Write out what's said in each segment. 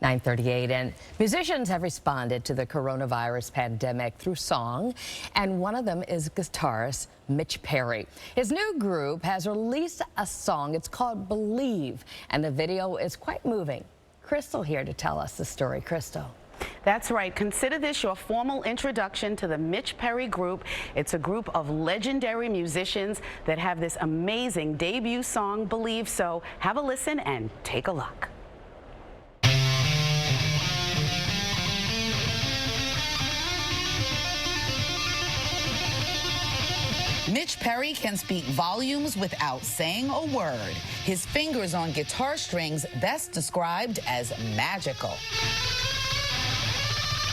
9:38, and musicians have responded to the coronavirus pandemic through song, and one of them is guitarist Mitch Perry. His new group has released a song. It's called Believe, and the video is quite moving. Christal here to tell us the story. Christal. That's right. Consider this your formal introduction to the Mitch Perry Group. It's a group of legendary musicians that have this amazing debut song, Believe. So have a listen and take a look. Mitch Perry can speak volumes without saying a word. His fingers on guitar strings best described as magical.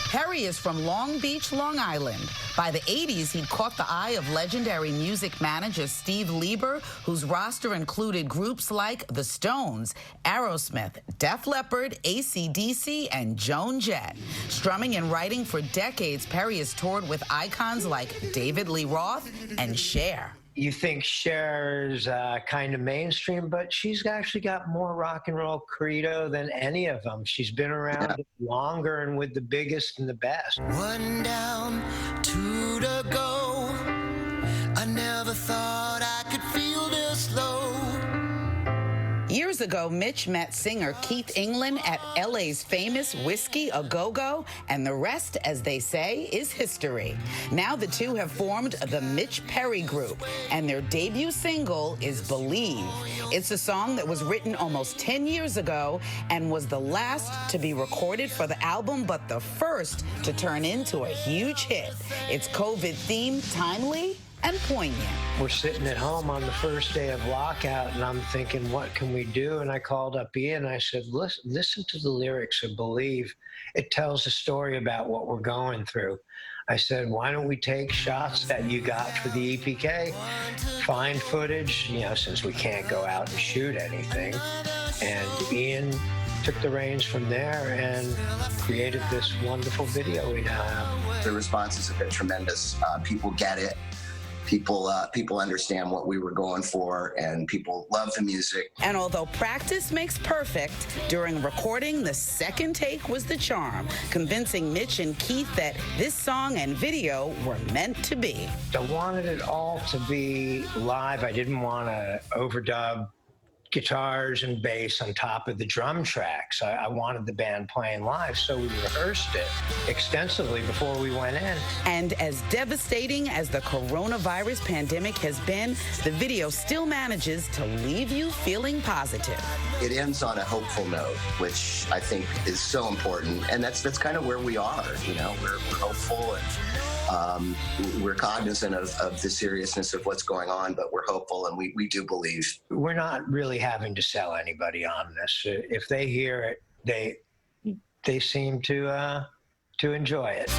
Perry is from Long Beach, Long Island. By the 80s, he'd caught the eye of legendary music manager Steve Lieber, whose roster included groups like The Stones, Aerosmith, Def Leppard, AC/DC, and Joan Jett. Strumming and writing for decades, Perry has toured with icons like David Lee Roth and Cher. You think Cher's kind of mainstream, but she's actually got more rock and roll credo than any of them. She's been around longer and with the biggest and the best. One down, two to go. I never thought I could feel this low. Years ago, Mitch met singer Keith England at LA's famous Whiskey A Go-Go, and the rest, as they say, is history. Now the two have formed the Mitch Perry Group, and their debut single is Believe. It's a song that was written almost 10 years ago and was the last to be recorded for the album, but the first to turn into a huge hit. It's COVID-themed, timely, and poignant. We're sitting at home on the first day of lockout, and I'm thinking, what can we do? And I called up Ian, and I said, listen to the lyrics of Believe. It tells a story about what we're going through. I said, why don't we take shots that you got for the EPK, find footage, since we can't go out and shoot anything. And Ian took the reins from there and created this wonderful video we now have. The responses have been tremendous. People get it. People understand what we were going for, and people love the music. And although practice makes perfect, during recording, the second take was the charm, convincing Mitch and Keith that this song and video were meant to be. I wanted it all to be live. I didn't want to overdub guitars and bass on top of the drum tracks. I wanted the band playing live, so we rehearsed it extensively before we went in. And as devastating as the coronavirus pandemic has been, the video still manages to leave you feeling positive. It ends on a hopeful note, which I think is so important, and that's kind of where we are. We're hopeful, and we're cognizant of the seriousness of what's going on, but we're hopeful, and we do believe. We're not really having to sell anybody on this. If they hear it, they seem to enjoy it.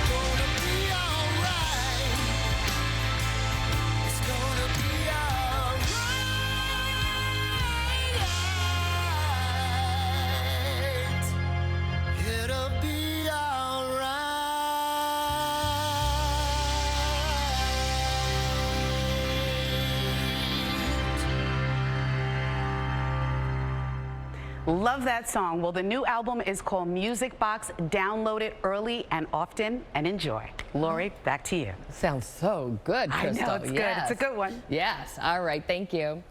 Love that song. Well, the new album is called Music Box. Download it early and often and enjoy. Lori, back to you. Sounds so good, Christal. I know, it's good. It's a good one. Yes. All right. Thank you.